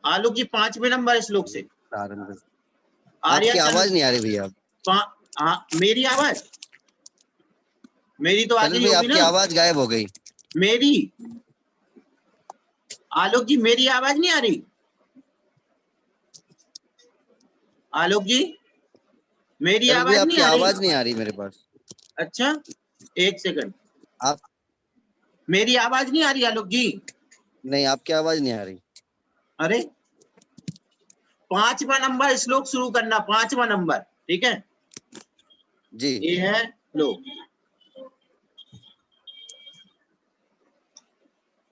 आलोक जी 5वें नंबर श्लोक से प्रारंभ। आर्या आपकी आवाज चंद नहीं आ रही भैया। हाँ, मेरी आवाज, मेरी तो आ चलो गई भाई, होगी आपकी ना। आवाज गायब हो गई। मेरी, आलोक जी मेरी आवाज नहीं आ रही। आलोक जी मेरी चलो भैया, आवाज नहीं आपकी आ रही। आवाज नहीं आ रही मेरे पास। अच्छा, एक सेकंड। आप, मेरी आवाज नहीं आ रही आलोक जी। नहीं, आपकी आवाज नहीं आ रही। अरे 5वां नंबर श्लोक शुरू करना, 5वां नंबर, ठीक है जी। ये है लो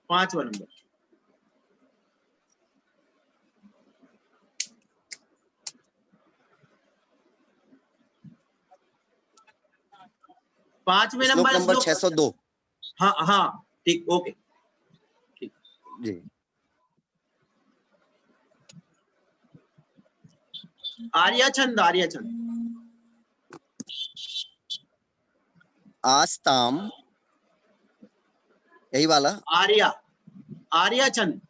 5वां नंबर। पांचवें श्लोक नंबर नंबर 602। हाँ हाँ ठीक, ओके ठीक जी। आर्याचंद, आर्याचंद आस्ताम, यही वाला। आर्या, आर्याचंद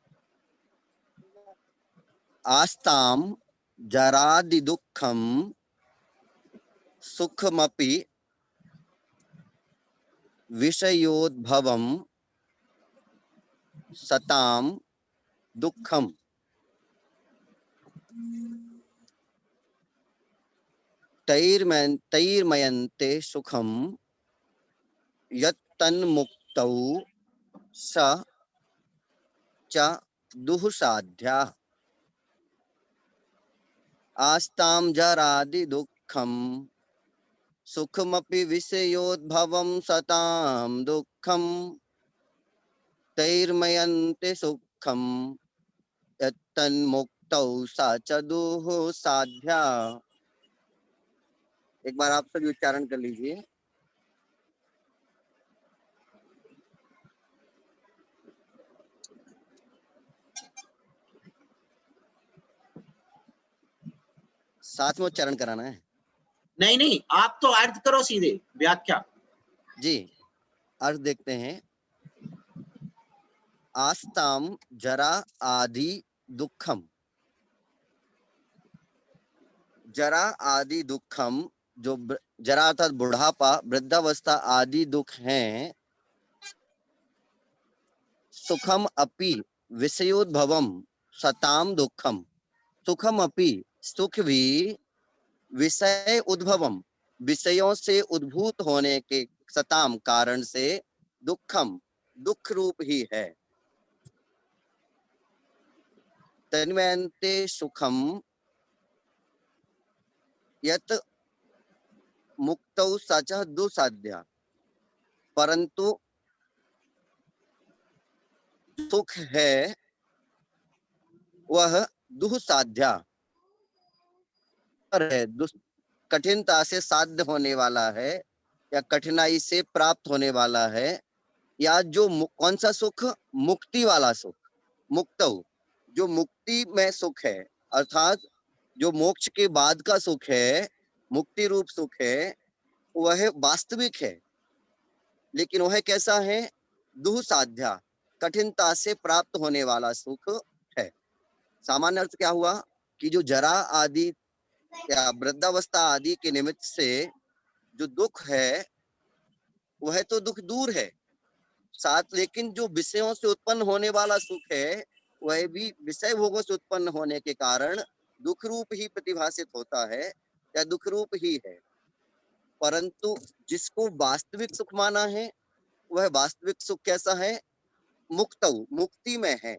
आस्ताम जरादि दुखम सुखमपि विषयोद्भवम सताम दुखम तैर्मयन्ते सुखम यत्तन्मुक्तौ स च दुःसाध्या। आस्तां जरादि दुःखम सुखमपि विषयोद्भवं सतां दुःखम तैर्मयन्ते सुखम यत्तन्मुक्तौ सा च दुःसाध्या। एक बार आप सभी उच्चारण कर लीजिए। साथ में उच्चारण कराना है। नहीं नहीं, आप तो अर्थ करो सीधे, व्याख्या। जी, अर्थ देखते हैं। आस्ताम जरा आदि दुखम, जरा आदि दुखम, जो जरा अर्थात बुढ़ापा, वृद्धावस्था आदि दुख हैं। सुखम अपि विषयोद्भवम सताम दुखम, सुखम अपि सुख भी, विषय उद्भवम विषयों से उद्भूत होने के, सताम कारण से, दुखम दुख रूप ही है। तन्वन्ते सुखम यत मुक्तौ सच दुसाध्या। परंतु सुख है वह दुसाध्या है, कठिनता से साध्य होने वाला है, या कठिनाई से प्राप्त होने वाला है। या जो कौन सा सुख? मुक्ति वाला सुख, मुक्तौ, जो मुक्ति में सुख है, अर्थात जो मोक्ष के बाद का सुख है, मुक्ति रूप सुख है, वह वास्तविक है। लेकिन वह कैसा है? दुःसाध्या, कठिनता से प्राप्त होने वाला सुख है। सामान्य अर्थ क्या हुआ कि जो जरा आदि या वृद्धावस्था आदि के निमित्त से जो दुख है, वह तो दुख दूर है साथ, लेकिन जो विषयों से उत्पन्न होने वाला सुख है, वह भी विषय भोगों से उत्पन्न होने के कारण दुख रूप ही प्रतिभाषित होता है, या दुख रूप ही है। परंतु जिसको वास्तविक सुख माना है, वह वास्तविक सुख कैसा है? मुक्त, मुक्ति में है,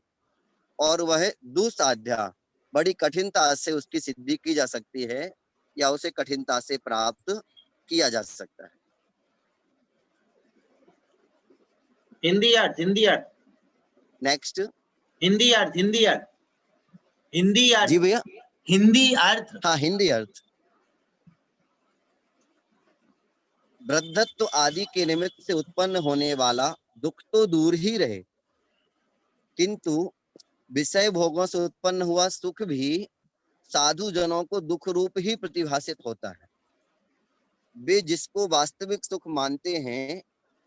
और वह दुसाध्या, बड़ी कठिनता से उसकी सिद्धि की जा सकती है, या उसे कठिनता से प्राप्त किया जा सकता है। हिंदी अर्थ, हिंदी अर्थ, नेक्स्ट हिंदी अर्थ, हिंदी अर्थ, हिंदी अर्थ। जी भैया, हिंदी अर्थ। हाँ, हिंदी अर्थ। वृद्धत्व आदि के निमित्त से उत्पन्न होने वाला दुख तो दूर ही रहे, किंतु विषय भोगों से उत्पन्न हुआ सुख भी साधु जनों को दुख रूप ही प्रतिभाषित होता है। वे जिसको वास्तविक सुख मानते हैं,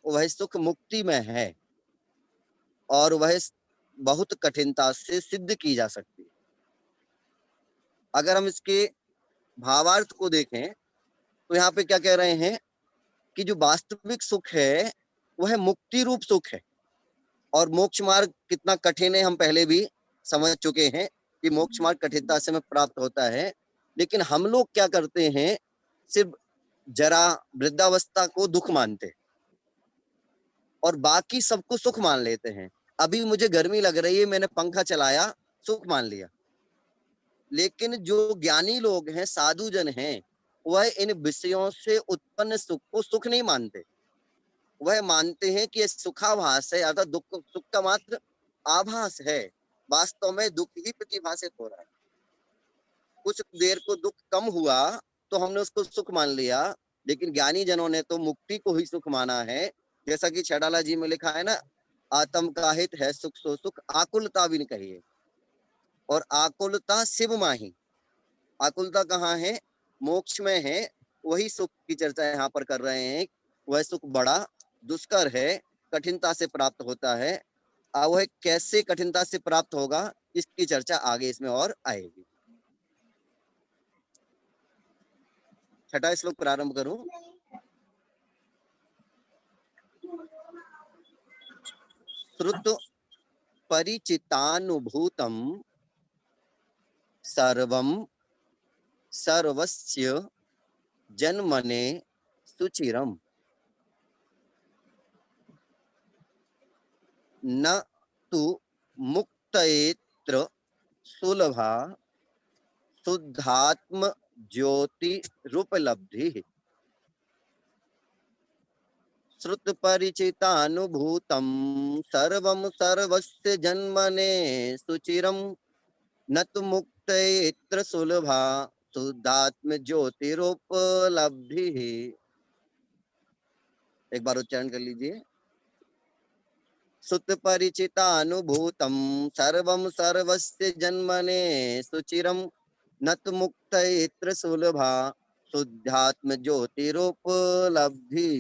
वह सुख मुक्ति में है, और वह बहुत कठिनता से सिद्ध की जा सकती है। अगर हम इसके भावार्थ को देखें तो यहाँ पे क्या कह रहे हैं कि जो वास्तविक सुख है वह मुक्ति रूप सुख है। और मोक्ष मार्ग कितना कठिन है हम पहले भी समझ चुके हैं कि मोक्ष मार्ग कठिनता से में प्राप्त होता है। लेकिन हम लोग क्या करते हैं, सिर्फ जरा वृद्धावस्था को दुख मानते हैं और बाकी सबको सुख मान लेते हैं। अभी मुझे गर्मी लग रही है, मैंने पंखा चलाया, सुख मान लिया। लेकिन जो ज्ञानी लोग हैं, साधु जन हैं, वह इन विषयों से उत्पन्न सुख को सुख नहीं मानते। वह मानते हैं कि यह सुखाभास है, अर्थात दुख सुख का मात्र आभास है, वास्तव में दुख ही प्रतिभाषित हो रहा है। कुछ देर को दुख कम हुआ तो हमने उसको सुख मान लिया, लेकिन ज्ञानी जनों ने तो मुक्ति को ही सुख माना है। जैसा कि छड़ाला जी में लिखा है ना, आत्म का हित है सुख सो सुख, आकुलता भी नहीं कहिए। और आकुलता शिव माही, आकुलता कहाँ है? मोक्ष में है। वही सुख की चर्चा यहाँ पर कर रहे हैं। वह सुख बड़ा दुष्कर है, कठिनता से प्राप्त होता है। अब वह कैसे कठिनता से प्राप्त होगा, इसकी चर्चा आगे इसमें और आएगी। छठा श्लोक प्रारंभ करूं। श्रुत परिचितानुभूतम सर्वम सर्वस्य जन्मने सुचिरम न तु मुक्तयेत्र सुलभा शुद्धात्म ज्योतिरुपलब्धि। श्रुत परिचितानुभूतम सर्वम सर्वस्य जन्मने सुचिरम न तु मुक्तयेत्र सुलभा शुद्धात्म ज्योतिरुपलब्धि। एक बार उच्चारण कर लीजिए। सुत परिचितानुभूतम सर्वम सर्वस्य जन्मने सुचिरम न तु मुक्तयेत्र सुलभा शुद्धात्म ज्योतिरुपलब्धि।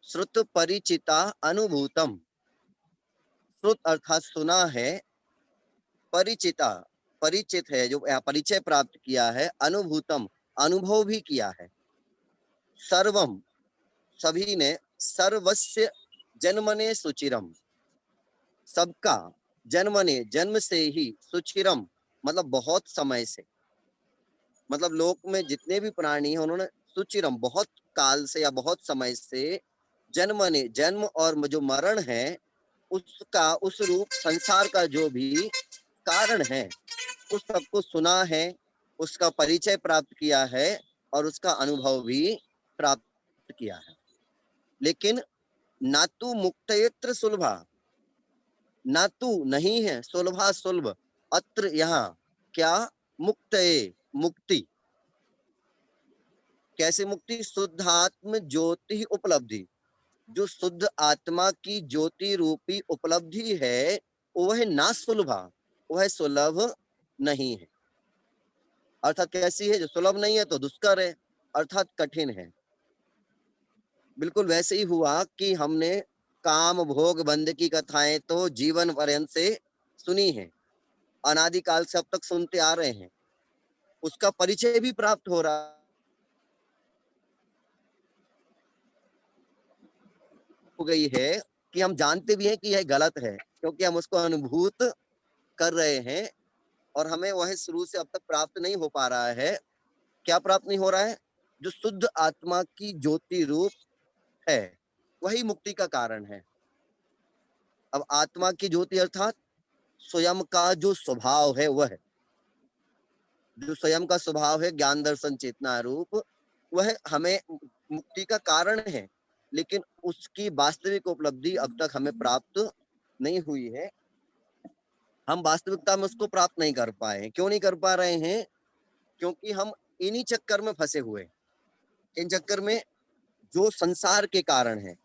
श्रुत परिचिता अनुभूतम, श्रुत अर्थात सुना है, परिचिता परिचित है, जो यहाँ परिचय प्राप्त किया है, अनुभूतम अनुभव भी किया है, सर्वम सभी ने, सर्वस्य जन्मने सुचिरम सबका, जन्मने जन्म से ही, सुचिरम मतलब बहुत समय से, मतलब लोक में जितने भी प्राणी हैं उन्होंने सुचिरम बहुत काल से या बहुत समय से, जन्मने जन्म और जो मरण है उसका, उस रूप संसार का जो भी कारण है उस सबको सुना है, उसका परिचय प्राप्त किया है और उसका अनुभव भी प्राप्त किया है। लेकिन नातु मुक्तयेत्र सुलभा, नातु नहीं है, सुलभा सुलभ, अत्र यहाँ क्या, मुक्तये मुक्ति। कैसे मुक्ति? शुद्धात्म ज्योति उपलब्धि, जो शुद्ध आत्मा की ज्योति रूपी उपलब्धि है वह ना सुलभा, वह सुलभ नहीं है। अर्थात कैसी है? जो सुलभ नहीं है तो दुष्कर है, अर्थात कठिन है। बिल्कुल वैसे ही हुआ कि हमने काम भोग बंद की कथाएं तो जीवन पर्यंत से सुनी है, अनादिकाल से अब तक सुनते आ रहे हैं, उसका परिचय भी प्राप्त हो रहा हो गई है कि हम जानते भी हैं कि यह गलत है, क्योंकि हम उसको अनुभूत कर रहे हैं और हमें वह शुरू से अब तक प्राप्त नहीं हो पा रहा है। क्या प्राप्त नहीं हो रहा है? जो शुद्ध आत्मा की ज्योति रूप है वही मुक्ति का कारण है। अब आत्मा की ज्योति अर्थात स्वयं का जो स्वभाव है, वह जो स्वयं का स्वभाव है, ज्ञान दर्शन चेतना रूप, वह हमें मुक्ति का कारण है। लेकिन उसकी वास्तविक उपलब्धि अब तक हमें प्राप्त नहीं हुई है। हम वास्तविकता में उसको प्राप्त नहीं कर पाए। क्यों नहीं कर पा रहे हैं? क्योंकि हम इन्हीं चक्कर में फंसे हुए, इन चक्कर में जो संसार के कारण है।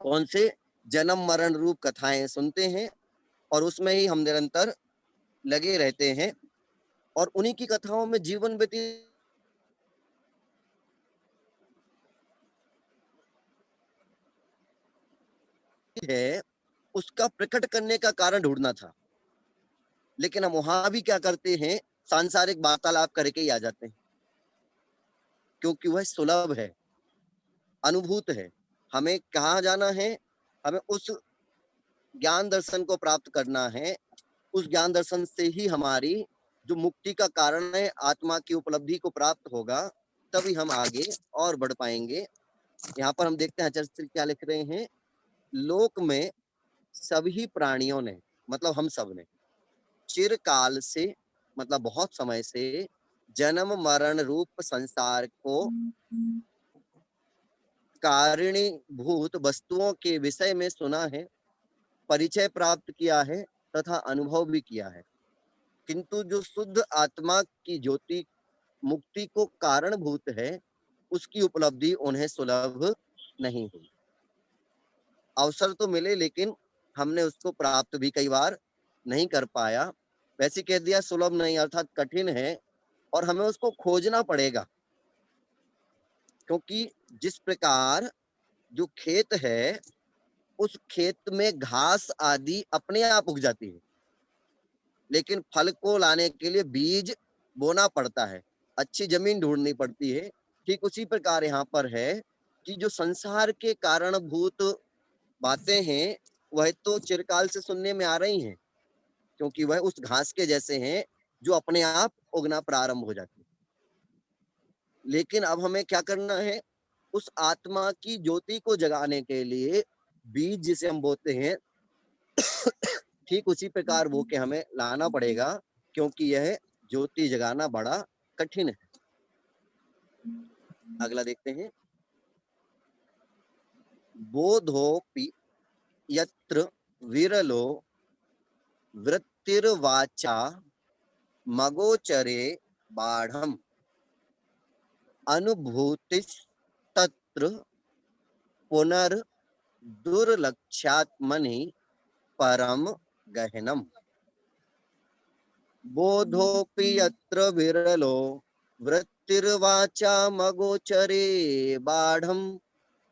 कौन से? जन्म मरण रूप कथाएं सुनते हैं और उसमें ही हम निरंतर लगे रहते हैं और उन्हीं की कथाओं में जीवन व्यतीत है, उसका प्रकट करने का कारण ढूंढना था। लेकिन हम वहां भी क्या करते हैं, सांसारिक वार्तालाप करके ही आ जाते हैं, क्योंकि वह सुलभ है, अनुभूत है। हमें कहाँ जाना है, हमें उस ज्ञान दर्शन को प्राप्त करना है। उस ज्ञान दर्शन से ही हमारी जो मुक्ति का कारण है, आत्मा की उपलब्धि को प्राप्त होगा, तभी हम आगे और बढ़ पाएंगे। यहाँ पर हम देखते हैं आचार्य श्री क्या लिख रहे हैं, लोक में सभी प्राणियों ने, मतलब हम सब ने चिरकाल से, मतलब बहुत समय से जन्म मरण रूप संसार को कारणीभूत वस्तुओं के विषय में सुना है, परिचय प्राप्त किया है तथा अनुभव भी किया है, किंतु जो शुद्ध आत्मा की ज्योति मुक्ति को कारणभूत है, उसकी उपलब्धि उन्हें सुलभ नहीं हुई। अवसर तो मिले, लेकिन हमने उसको प्राप्त भी कई बार नहीं कर पाया। वैसे कह दिया सुलभ नहीं, अर्थात कठिन है, और हमें उसको खोजना पड़ेगा। क्योंकि जिस प्रकार जो खेत है, उस खेत में घास आदि अपने आप उग जाती है, लेकिन फल को लाने के लिए बीज बोना पड़ता है, अच्छी जमीन ढूंढनी पड़ती है। ठीक उसी प्रकार यहाँ पर है कि जो संसार के कारणभूत बातें हैं, वह तो चिरकाल से सुनने में आ रही हैं, क्योंकि वह उस घास के जैसे हैं जो अपने आप उगना प्रारंभ हो जाती है। लेकिन अब हमें क्या करना है, उस आत्मा की ज्योति को जगाने के लिए बीज जिसे हम बोते हैं, ठीक उसी प्रकार वो के हमें लाना पड़ेगा, क्योंकि यह ज्योति जगाना बड़ा कठिन है। अगला देखते हैं, बोधोपि यत्र विरलो वृत्तिर्वाचा मगोचरे बाढ़म अनुभूतिस्तत्र पुनर्दुर्लक्ष्यात्मनि परम गहनम। बोधोपि यत्र विरलो वृत्तिर्वाचा मगोचरे बाढ़म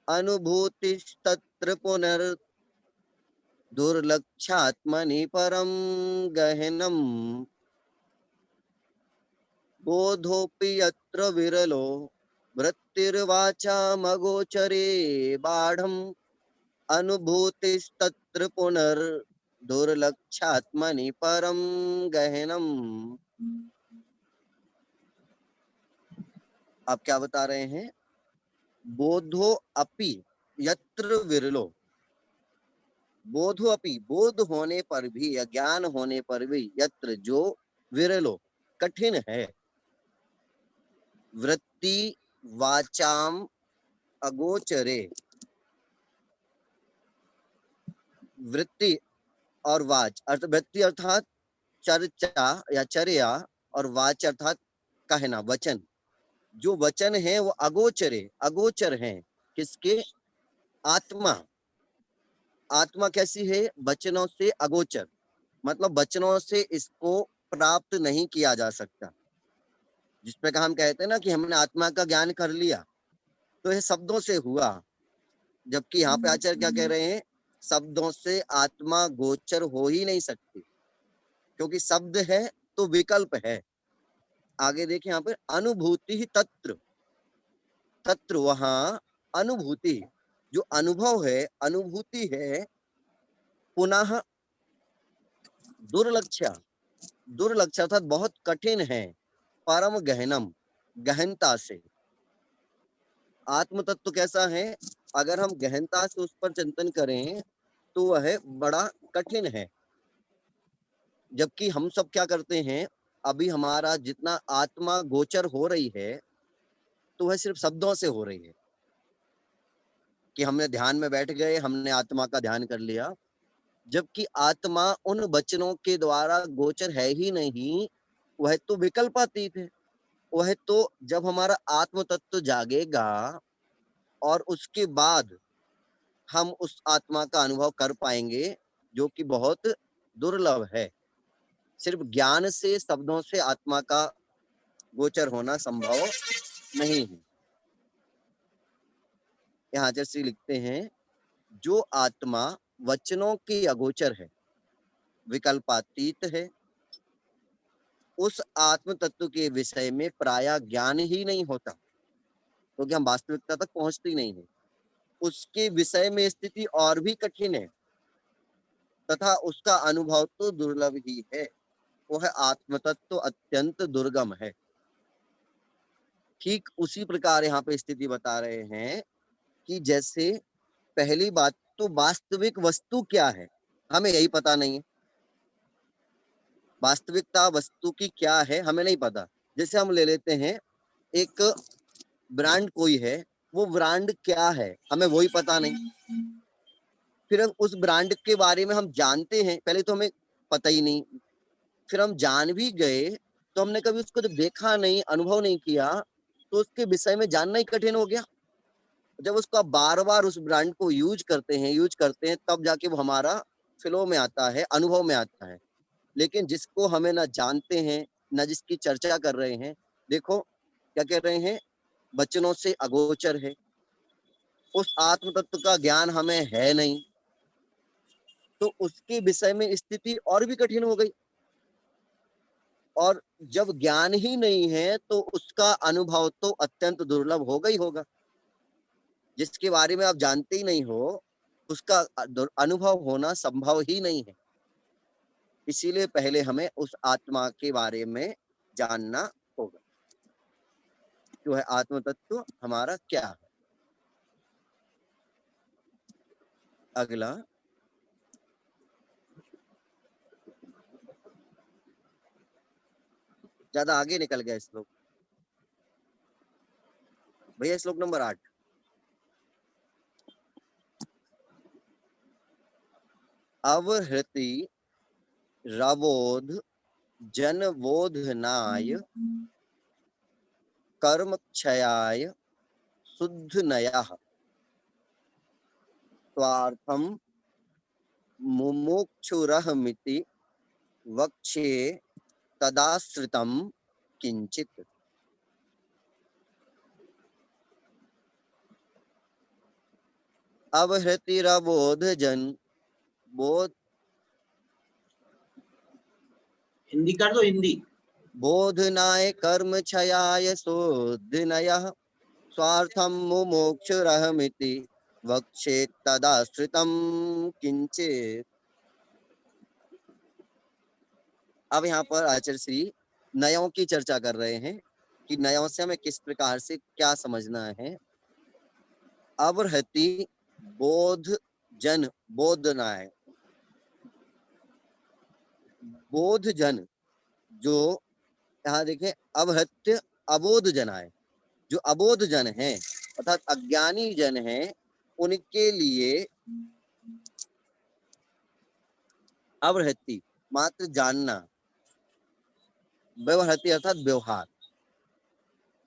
अनुभूतिस्तत्र पुनर्दुर्लक्ष्यात्मनि परम गहनम। बोधोपि यत्र विरलो वृत्तिर्वाचा मगोचरे बाढ़म अनुभूतिस्तत्र पुनर्दुर्लक्ष्यात्मनि परम गहनम। आप क्या बता रहे हैं, बोधो अपि यत्र विरलो, बोधो अपि बोध होने पर भी या ज्ञान होने पर भी, यत्र जो, विरलो कठिन है, वृत्ति वाचाम अगोचरे, वृत्ति और वाच अर्थ, वृत्ति अर्थात चर्चा या चर्या, और वाच अर्थात कहना, वचन। जो वचन है वो अगोचरे, अगोचर हैं। किसके, आत्मा। आत्मा कैसी है, वचनों से अगोचर, मतलब वचनों से इसको प्राप्त नहीं किया जा सकता। जिस प्रकार हम कहते हैं ना कि हमने आत्मा का ज्ञान कर लिया, तो ये शब्दों से हुआ, जबकि यहाँ पे आचार्य क्या कह रहे हैं, शब्दों से आत्मा गोचर हो ही नहीं सकती, क्योंकि शब्द है तो विकल्प है। आगे देखिए यहाँ पे, अनुभूति ही तत्र, तत्र वहां, अनुभूति जो अनुभव है, अनुभूति है, पुनः दुर्लक्ष्य, दुर्लक्ष्य अर्थात बहुत कठिन है, परम गहनम गहनता से। आत्म तत्व कैसा है, अगर हम गहनता से उस पर चिंतन करें तो वह बड़ा कठिन है। जबकि हम सब क्या करते हैं, अभी हमारा जितना आत्मा गोचर हो रही है, तो वह सिर्फ शब्दों से हो रही है, कि हमने ध्यान में बैठ गए, हमने आत्मा का ध्यान कर लिया, जबकि आत्मा उन वचनों के द्वारा गोचर है ही नहीं, वह तो विकल्पातीत है। वह तो जब हमारा आत्म तत्व जागेगा और उसके बाद हम उस आत्मा का अनुभव कर पाएंगे, जो कि बहुत दुर्लभ है। सिर्फ ज्ञान से, शब्दों से आत्मा का गोचर होना संभव नहीं है। यहाँ जैसे लिखते हैं, जो आत्मा वचनों की अगोचर है, विकल्पातीत है, उस आत्म तत्व के विषय में प्रायः ज्ञान ही नहीं होता, क्योंकि हम वास्तविकता तक पहुंचते ही नहीं है। उसके विषय में स्थिति और भी कठिन है तथा उसका अनुभव तो दुर्लभ ही है। वह आत्म तत्व अत्यंत दुर्गम है। ठीक उसी प्रकार यहाँ पे स्थिति बता रहे हैं कि जैसे पहली बात तो वास्तविक वस्तु क्या है, हमें यही पता नहीं है। वास्तविकता वस्तु की क्या है हमें नहीं पता। जैसे हम ले लेते हैं एक ब्रांड कोई है, वो ब्रांड क्या है हमें वही पता नहीं। फिर हम उस ब्रांड के बारे में हम जानते हैं, पहले तो हमें पता ही नहीं, फिर हम जान भी गए तो हमने कभी उसको जब देखा नहीं, अनुभव नहीं किया, तो उसके विषय में जानना ही कठिन हो गया। जब उसको आप बार बार उस ब्रांड को यूज करते हैं तब जाके वो हमारा फ्लो में आता है, अनुभव में आता है। लेकिन जिसको हमें ना जानते हैं, ना जिसकी चर्चा कर रहे हैं, देखो क्या कह रहे हैं, वचनों से अगोचर है, उस आत्म तत्व का ज्ञान हमें है नहीं, तो उसके विषय में स्थिति और भी कठिन हो गई। और जब ज्ञान ही नहीं है तो उसका अनुभव तो अत्यंत दुर्लभ होगा ही होगा। जिसके बारे में आप जानते ही नहीं हो, उसका अनुभव होना संभव ही नहीं है। इसीलिए पहले हमें उस आत्मा के बारे में जानना होगा, जो है आत्म तत्व हमारा क्या है। अगला, ज्यादा आगे निकल गया श्लोक भैया, श्लोक नंबर 8। अवहृति रवोध जनबोधनाय कर्म क्षयाय शुद्धनयः स्वार्थम मुमुक्षुरहमिति वक्ष्ये तदाश्रितम किंचित। अवहृतिरबोध जन बोध हिंदी कर दो, हिंदी। बोधनाय कर्म क्षयाय शोधनयः स्वार्थम मुमुक्षुरहमिति वक्ष्ये तदाश्रितम किंचित। अब यहाँ पर आचार्य श्री नयों की चर्चा कर रहे हैं कि नयों से हमें किस प्रकार से क्या समझना है। अवहृति बोध जन बोधनाय, बोध जन, जो यहाँ देखें अवहत्य अबोध जनाय, जो अबोध जन है अर्थात अज्ञानी जन है, उनके लिए अवहृति मात्र जानना, व्यवहृति अर्थात व्यवहार,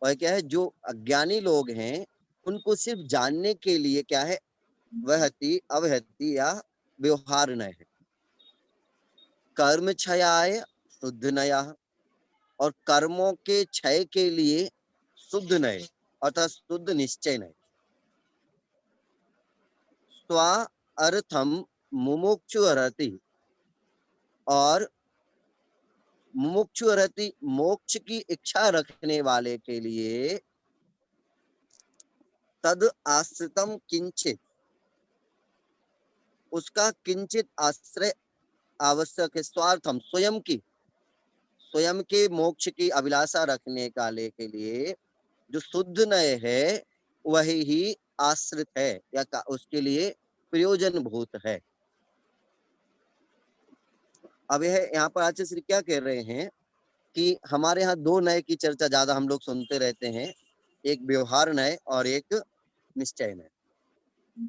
और क्या है जो अज्ञानी लोग हैं उनको सिर्फ जानने के लिए क्या है, वहति अवहति या व्यवहार नय है। कर्म क्षयाय शुद्ध नया, और कर्मों के क्षय के लिए शुद्ध नय अर्थात शुद्ध निश्चय नय। स्वा अर्थम मुमुक्षु अरति, और मुमुक्षु अरति मोक्ष की इच्छा रखने वाले के लिए तद आश्रितम किंचित, उसका किंचित आश्रय आवश्यक है। स्वार्थम स्वयं की, स्वयं के मोक्ष की अभिलाषा रखने वाले के लिए जो शुद्ध नय है वही ही आश्रित है या उसके लिए प्रयोजन भूत है। अब यह यहाँ पर आचार्य श्री क्या कह रहे हैं कि हमारे यहाँ दो नय की चर्चा ज्यादा हम लोग सुनते रहते हैं, एक व्यवहार नय और एक निश्चय नय।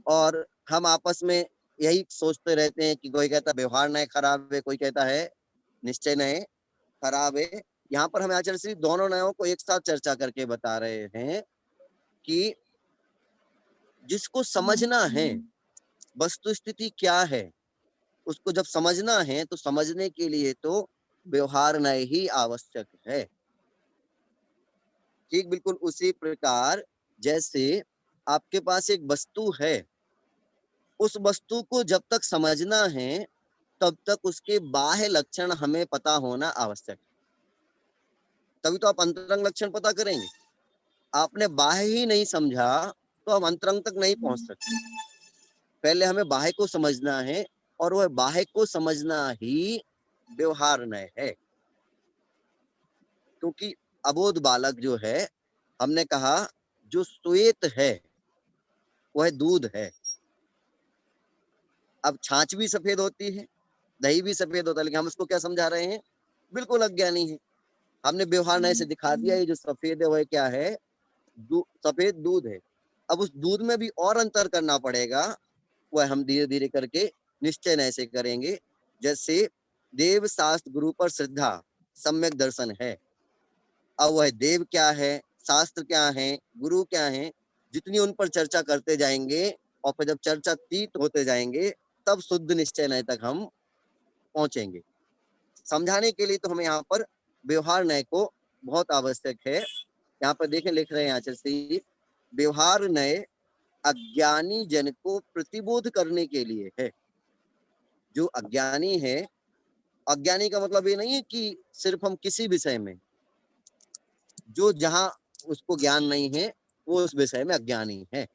और हम आपस में यही सोचते रहते हैं कि कोई कहता है व्यवहार नय खराब है, कोई कहता है निश्चय नय खराब है। यहाँ पर हमें आचार्य श्री दोनों नयों को एक साथ चर्चा करके बता रहे हैं कि जिसको समझना है वस्तु स्थिति क्या है, उसको जब समझना है तो समझने के लिए तो व्यवहार नय ही आवश्यक है। ठीक बिल्कुल उसी प्रकार जैसे आपके पास एक वस्तु है, उस वस्तु को जब तक समझना है तब तक उसके बाह्य लक्षण हमें पता होना आवश्यक है। तभी तो आप अंतरंग लक्षण पता करेंगे। आपने बाह्य ही नहीं समझा तो हम अंतरंग तक नहीं पहुंच सकते। पहले हमें बाह्य को समझना है, और वह बाह्य को समझना ही व्यवहार नय है। क्योंकि अबोध बालक जो है, हमने कहा जो श्वेत है वह दूध है। अब छाछ भी सफेद होती है, दही भी सफेद होता है, लेकिन हम उसको क्या समझा रहे हैं? बिल्कुल अज्ञानी है। हमने व्यवहार नय से दिखा दिया, ये जो सफेद है वह क्या है? सफेद दूध है। अब उस दूध में भी और अंतर करना पड़ेगा, वह हम धीरे धीरे करके निश्चय नय से करेंगे। जैसे देव शास्त्र गुरु पर श्रद्धा सम्यक दर्शन है। अब वह देव क्या है, शास्त्र क्या है, गुरु क्या है, जितनी उन पर चर्चा करते जाएंगे और फिर जब चर्चा तीत होते जाएंगे तब शुद्ध निश्चय नय तक हम पहुंचेंगे। समझाने के लिए तो हमें यहाँ पर व्यवहार नय को बहुत आवश्यक है। यहाँ पर देखें, लिख रहे हैं आचार्य से, व्यवहार नय अज्ञानी जन को प्रतिबोध करने के लिए है। जो अज्ञानी है, अज्ञानी का मतलब ये नहीं है कि सिर्फ हम किसी विषय में, जो जहां उसको ज्ञान नहीं है वो उस विषय में अज्ञानी है,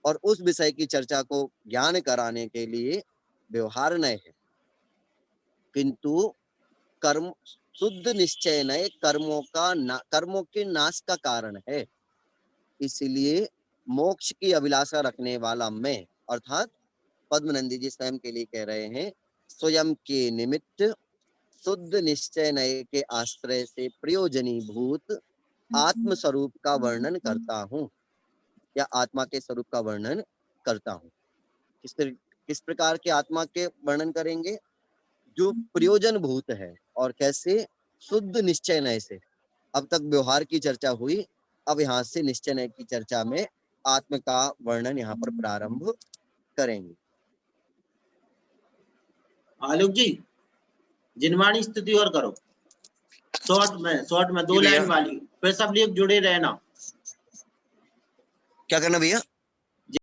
और उस विषय की चर्चा को ज्ञान कराने के लिए व्यवहार नय है। किंतु कर्म शुद्ध निश्चय नय कर्मों के नाश का कारण है। इसलिए मोक्ष की अभिलाषा रखने वाला मैं, अर्थात पद्मनंदी जी स्वयं के लिए कह रहे हैं, स्वयं के निमित्त शुद्ध निश्चय नय के आश्रय से प्रयोजनीभूत आत्म स्वरूप का वर्णन करता हूँ, या आत्मा के स्वरूप का वर्णन करता हूँ। किस प्रकार के आत्मा के वर्णन करेंगे? जो प्रयोजन भूत है। और कैसे? शुद्ध निश्चय नय से। अब तक व्यवहार की चर्चा हुई, अब यहाँ से निश्चय नय की चर्चा में आत्म का वर्णन यहाँ पर प्रारंभ करेंगे। आलोक जी, जिनवाणी स्तुति और करो, शॉर्ट में 2 लाइन वाली, फिर सब लोग जुड़े रहना। क्या करना भैया?